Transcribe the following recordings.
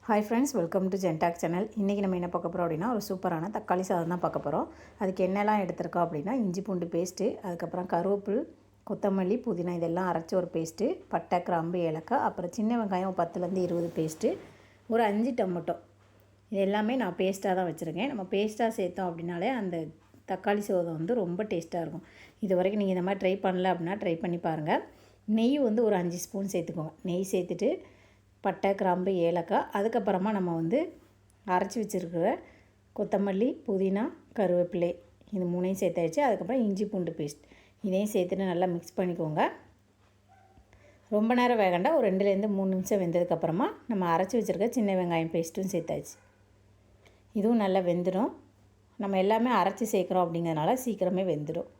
Hi friends, welcome to ஜென்டாக் channel. இன்றைக்கி நம்ம என்ன பார்க்க போகிறோம் அப்படின்னா, ஒரு சூப்பரான தக்காளி சாதம் தான் பார்க்க போகிறோம். அதுக்கு என்னெல்லாம் எடுத்துருக்கோம் அப்படின்னா, இஞ்சி பூண்டு பேஸ்ட்டு, அதுக்கப்புறம் கருவேப்பில், கொத்தமல்லி, புதினா இதெல்லாம் அரைச்சி ஒரு பேஸ்ட்டு, பட்டை, கிராம்பு, ஏலக்காய், அப்புறம் சின்ன வெங்காயம் 10லேருந்து 20 பேஸ்ட்டு, ஒரு 5 டொமேட்டோ. இது எல்லாமே நான் பேஸ்ட்டாக தான் வச்சுருக்கேன். நம்ம பேஸ்ட்டாக சேர்த்தோம் அப்படின்னாலே அந்த தக்காளி சாதம் வந்து ரொம்ப டேஸ்ட்டாக இருக்கும். இது வரைக்கும் நீங்கள் இந்த மாதிரி ட்ரை பண்ணல அப்படின்னா ட்ரை பண்ணி பாருங்கள். நெய் வந்து ஒரு 5 ஸ்பூன் சேர்த்துக்கோங்க. நெய் சேர்த்துட்டு பட்டை, கிராம்பு, ஏலக்காய், அதுக்கப்புறமா நம்ம வந்து அரைச்சி வச்சுருக்கிற கொத்தமல்லி, புதினா, கருவேப்பிலை இது 3ஐயும் சேர்த்தாச்சு. அதுக்கப்புறம் இஞ்சி பூண்டு பேஸ்ட் இதையும் சேர்த்துட்டு நல்லா மிக்ஸ் பண்ணிக்கோங்க. ரொம்ப நேரம் வேகண்டா, ஒரு 2லேருந்து 3 நிமிஷம் வெந்ததுக்கப்புறமா நம்ம அரைச்சி வச்சுருக்க சின்ன வெங்காயம் பேஸ்ட்டும் சேர்த்தாச்சு. இதுவும் நல்லா வெந்துடும். நம்ம எல்லாமே அரைச்சி சேர்க்குறோம் அப்படிங்கிறதுனால சீக்கிரமே வெந்துடும்.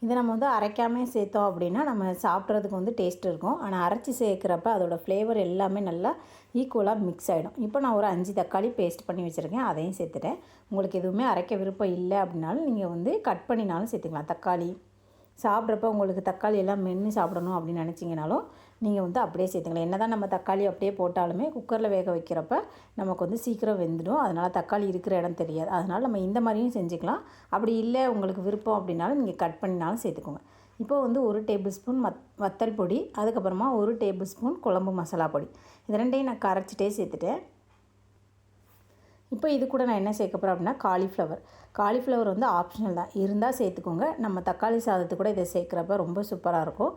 இதை நம்ம வந்து அரைக்காமல் சேர்த்தோம் அப்படின்னா நம்ம சாப்பிட்றதுக்கு வந்து டேஸ்ட் இருக்கும். ஆனால் அரைச்சி சேர்க்குறப்ப அதோடய ஃப்ளேவர் எல்லாமே நல்லா ஈக்குவலாக மிக்ஸ் ஆகிடும். இப்போ நான் ஒரு 5 தக்காளி பேஸ்ட் பண்ணி வச்சுருக்கேன், அதையும் சேர்த்துட்டேன். உங்களுக்கு எதுவுமே அரைக்க விருப்பம் இல்லை அப்படின்னாலும் நீங்கள் வந்து கட் பண்ணினாலும் சேர்த்துக்கலாம். தக்காளி சாப்பிட்றப்ப உங்களுக்கு தக்காளி எல்லாம் மென்று சாப்பிடணும் அப்படின்னு நினச்சிங்கனாலும் நீங்கள் வந்து அப்படியே சேர்த்துக்கலாம். என்ன தான் நம்ம தக்காளி அப்படியே போட்டாலுமே குக்கரில் வேக வைக்கிறப்ப நமக்கு வந்து சீக்கிரம் வெந்துடும். அதனால் தக்காளி இருக்கிற இடம் தெரியாது. அதனால் நம்ம இந்த மாதிரியும் செஞ்சுக்கலாம். அப்படி இல்லை உங்களுக்கு விருப்பம் அப்படின்னாலும் நீங்கள் கட் பண்ணினாலும் சேர்த்துக்கோங்க. இப்போ வந்து 1 டேபிள் ஸ்பூன் வத்தல் பொடி, அதுக்கப்புறமா 1 டேபிள் ஸ்பூன் குழம்பு மசாலா பொடி, இது ரெண்டையும் நான் கரைச்சிட்டே சேர்த்துட்டேன். இப்போ இது கூட நான் என்ன சேர்க்க போகிறேன் அப்படின்னா காலிஃப்ளவர் வந்து ஆப்ஷனல் தான், இருந்தால் சேர்த்துக்கோங்க. நம்ம தக்காளி சாதத்து கூட இதை சேர்க்குறப்ப ரொம்ப சூப்பராக இருக்கும்.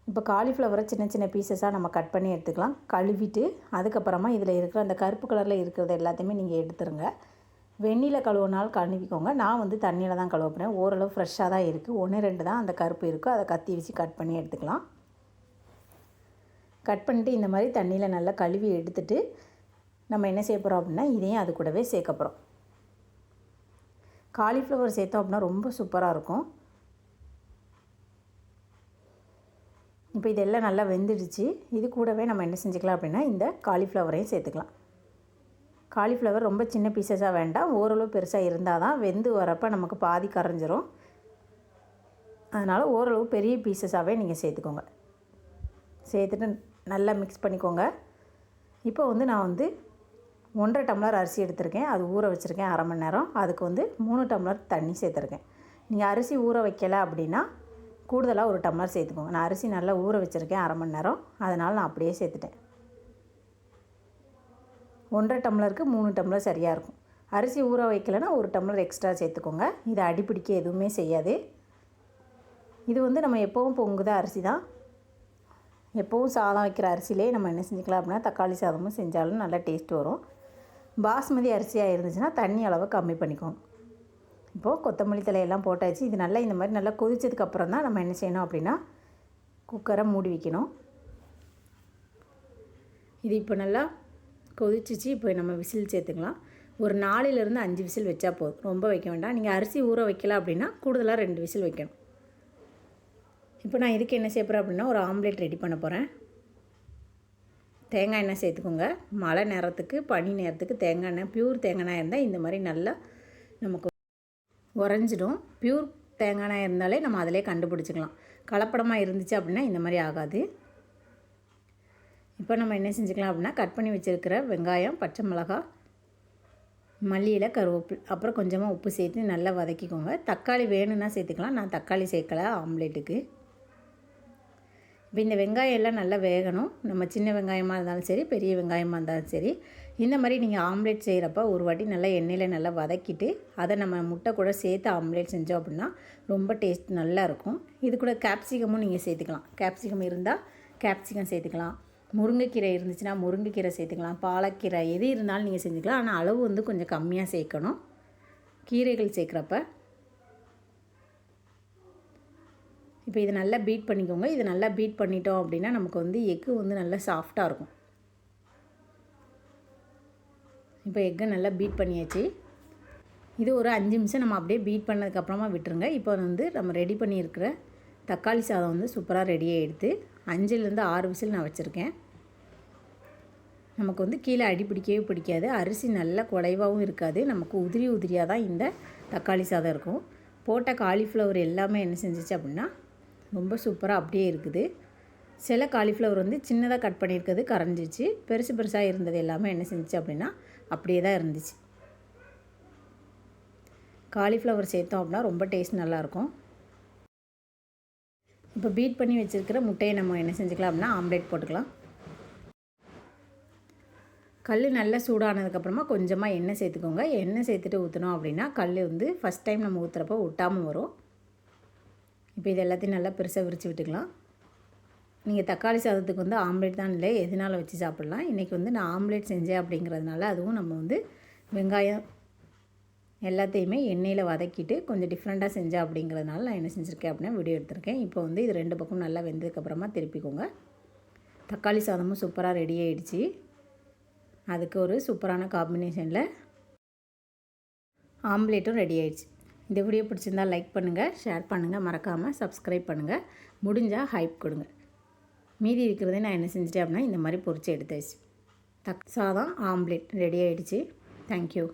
இப்போ காலிஃப்ளவரை சின்ன சின்ன பீசஸாக நம்ம கட் பண்ணி எடுத்துக்கலாம். கழுவிட்டு அதுக்கப்புறமா இதில் இருக்கிற அந்த கருப்பு கலரில் இருக்கிறது எல்லாத்தையுமே நீங்கள் எடுத்துருங்க. வெந்நீரில் கழுவுனாலும் கழுவிக்கோங்க. நான் வந்து தண்ணியில் தான் கழுவுறேன். ஓரளவு ஃப்ரெஷ்ஷாக தான் இருக்குது. 1-2 தான் அந்த கருப்பு இருக்குது. அதை கத்தி வச்சு கட் பண்ணி எடுத்துக்கலாம். கட் பண்ணிவிட்டு இந்த மாதிரி தண்ணியில் நல்லா கழுவி எடுத்துட்டு நம்ம என்ன செய்ய போகிறோம் அப்படின்னா இதையும் அது கூடவே சேர்க்க போகிறோம். காலிஃப்ளவர் சேர்த்தோம் அப்படின்னா ரொம்ப சூப்பராக இருக்கும். இப்போ இதெல்லாம் நல்லா வெந்துடுச்சு. இது கூடவே நம்ம என்ன செஞ்சுக்கலாம் அப்படின்னா இந்த காலிஃப்ளவரையும் சேர்த்துக்கலாம். காலிஃப்ளவர் ரொம்ப சின்ன பீசஸாக வேண்டாம், ஓரளவு பெருசாக இருந்தால் தான் வெந்து வரப்போ நமக்கு பாதி கரைஞ்சிரும். அதனால் ஓரளவு பெரிய பீசஸாகவே நீங்கள் சேர்த்துக்கோங்க. சேர்த்துட்டு நல்லா மிக்ஸ் பண்ணிக்கோங்க. இப்போ வந்து நான் வந்து 1.5 டம்ளர் அரிசி எடுத்திருக்கேன். அது ஊற வச்சுருக்கேன் அரை மணி நேரம். அதுக்கு வந்து 3 டம்ளர் தண்ணி சேர்த்துருக்கேன். நீங்கள் அரிசி ஊற வைக்கலை அப்படின்னா கூடுதலாக 1 டம்ளர் சேர்த்துக்கோங்க. நான் அரிசி நல்லா ஊற வச்சுருக்கேன் அரை மணி நேரம், அதனால் நான் அப்படியே சேர்த்துட்டேன். 1.5 டம்ளருக்கு 3 டம்ளர் சரியாக இருக்கும். அரிசி ஊற வைக்கலைன்னா 1 டம்ளர் எக்ஸ்ட்ரா சேர்த்துக்கோங்க. இது அடிப்பிடிக்க எதுவுமே செய்யாது. இது வந்து நம்ம எப்போவும் பொங்குத அரிசி தான். எப்போவும் சாதம் வைக்கிற அரிசியிலே நம்ம என்ன செஞ்சுக்கலாம் அப்படின்னா தக்காளி சாதமும் செஞ்சாலும் நல்லா டேஸ்ட் வரும். பாஸ்மதி அரிசியாக இருந்துச்சுன்னா தண்ணி அளவை கம்மி பண்ணிக்கோங்க. இப்போது கொத்தமல்லி தலையெல்லாம் போட்டாச்சு. இது நல்லா இந்த மாதிரி நல்லா கொதிச்சதுக்கப்புறம் தான் நம்ம என்ன செய்யணும் அப்படின்னா குக்கரை மூடி வைக்கணும். இது இப்போ நல்லா கொதிச்சிச்சு. இப்போ நம்ம விசில் சேர்த்துக்கலாம். ஒரு 4லேருந்து 5 விசில் வச்சா போதும், ரொம்ப வைக்க வேண்டாம். நீங்கள் அரிசி ஊற வைக்கல அப்படின்னா கூடுதலாக 2 விசில் வைக்கணும். இப்போ நான் இதுக்கு என்ன செய்ய போகிறேன் அப்படின்னா ஒரு ஆம்லேட் ரெடி பண்ண போகிறேன். தேங்காய் எண்ணெய் சேர்த்துக்கோங்க. மழை நேரத்துக்கு பனி நேரத்துக்கு தேங்காய் எண்ணெய், பியூர் தேங்காய் எண்ணெய் இருந்தால் இந்த மாதிரி நல்லா நமக்கு உறைஞ்சிடும். பியூர் தேங்காய் எண்ணெய் இருந்தாலே நம்ம அதிலே கண்டுபிடிச்சிக்கலாம். கலப்படமாக இருந்துச்சு அப்படின்னா இந்த மாதிரி ஆகாது. இப்போ நம்ம என்ன செஞ்சுக்கலாம் அப்படின்னா கட் பண்ணி வச்சுருக்கிற வெங்காயம், பச்சை மிளகாய், மல்லியில் கருவேப்பில், அப்புறம் கொஞ்சமாக உப்பு சேர்த்து நல்லா வதக்கிக்கோங்க. தக்காளி வேணும்னா சேர்த்துக்கலாம். நான் தக்காளி சேர்க்கலை ஆம்லேட்டுக்கு. இப்போ இந்த வெங்காயம் எல்லாம் நல்லா வேகணும். நம்ம சின்ன வெங்காயமாக இருந்தாலும் சரி, பெரிய வெங்காயமாக இருந்தாலும் சரி, இந்த மாதிரி நீங்கள் ஆம்லேட் செய்கிறப்ப ஒரு வாட்டி நல்லா எண்ணெயில் நல்லா வதக்கிட்டு அதை நம்ம முட்டை கூட சேர்த்து ஆம்லேட் செஞ்சோம் அப்படின்னா ரொம்ப டேஸ்ட் நல்லாயிருக்கும். இது கூட கேப்சிகமும் நீங்கள் சேர்த்துக்கலாம். கேப்சிகம் இருந்தால் கேப்சிகம் சேர்த்துக்கலாம். முருங்கைக்கீரை இருந்துச்சுன்னா முருங்கைக்கீரை சேர்த்துக்கலாம். பாலக்கீரை எது இருந்தாலும் நீங்கள் செஞ்சுக்கலாம். ஆனால் அளவு வந்து கொஞ்சம் கம்மியாக சேர்க்கணும் கீரைகள் சேர்க்குறப்ப. இப்போ இது நல்லா பீட் பண்ணிக்கோங்க. இது நல்லா பீட் பண்ணிட்டோம் அப்படின்னா நமக்கு வந்து எக்கு வந்து நல்லா சாஃப்டாக இருக்கும். இப்போ எக்கை நல்லா பீட் பண்ணியாச்சு. இது ஒரு 5 நிமிஷம் நம்ம அப்படியே பீட் பண்ணதுக்கப்புறமா விட்டுருங்க. இப்போ வந்து நம்ம ரெடி பண்ணியிருக்கிற தக்காளி சாதம் வந்து சூப்பராக ரெடியாக எடுத்து 5லேருந்து 6 விசில் நான் வச்சுருக்கேன். நமக்கு வந்து கீழே அடி பிடிக்கவே பிடிக்காது. அரிசி நல்லா குலைவாகவும் இருக்காது. நமக்கு உதிரி உதிரியாக தான் இந்த தக்காளி சாதம் இருக்கும். போட்ட காலிஃப்ளவர் எல்லாமே என்ன செஞ்சிச்சு அப்படின்னா ரொம்ப சூப்பராக அப்படியே இருக்குது. சில காலிஃப்ளவர் வந்து சின்னதாக கட் பண்ணியிருக்கிறது கரைஞ்சிச்சு, பெருசு பெருசாக இருந்தது எல்லாமே என்ன செஞ்சிச்சு அப்படின்னா அப்படியே தான் இருந்துச்சு. காலிஃப்ளவர் சேர்த்தோம் அப்படின்னா ரொம்ப டேஸ்ட் நல்லாயிருக்கும். இப்போ பீட் பண்ணி வச்சுருக்கிற முட்டையை நம்ம என்ன செஞ்சுக்கலாம் அப்படின்னா ஆம்லேட் போட்டுக்கலாம். கல் நல்லா சூடானதுக்கப்புறமா கொஞ்சமாக எண்ணெய் சேர்த்துக்கோங்க. எண்ணெய் சேர்த்துட்டு ஊற்றினோம் அப்படின்னா கல் வந்து ஃபஸ்ட் டைம் நம்ம ஊற்றுறப்போ ஒட்டாமல் வரும். இப்போ இது எல்லாத்தையும் நல்லா பெருசாக விரித்து விட்டுக்கலாம். நீங்கள் தக்காளி சாதத்துக்கு வந்து ஆம்லேட் தான் இல்லை, எதுனாலும் வச்சு சாப்பிட்லாம். இன்றைக்கி வந்து நான் ஆம்லேட் செஞ்சேன் அப்படிங்கிறதுனால அதுவும் நம்ம வந்து வெங்காயம் எல்லாத்தையுமே எண்ணெயில் வதக்கிட்டு கொஞ்சம் டிஃப்ரெண்ட்டாக செஞ்சேன் அப்படிங்கிறதுனால நான் என்ன செஞ்சுருக்கேன் அப்படின்னா வீடியோ எடுத்திருக்கேன். இப்போ வந்து இது 2 பக்கம் நல்லா வெந்ததுக்கப்புறமா திருப்பிக்கோங்க. தக்காளி சாதமும் சூப்பராக ரெடி ஆகிடுச்சு. அதுக்கு ஒரு சூப்பரான காம்பினேஷனில் ஆம்லேட்டும் ரெடி ஆகிடுச்சு. இந்த வீடியோ பிடிச்சிருந்தால் லைக் பண்ணுங்கள், ஷேர் பண்ணுங்கள், மறக்காமல் சப்ஸ்கிரைப் பண்ணுங்கள், முடிஞ்சால் ஹைப் கொடுங்க. மீதி இருக்கிறதே நான் என்ன செஞ்சிட்டேன் அப்படின்னா இந்த மாதிரி பொரிச்சு எடுத்தாச்சு. சாதம் ஆம்லேட் ரெடி ஆகிடுச்சு. தேங்க்யூ.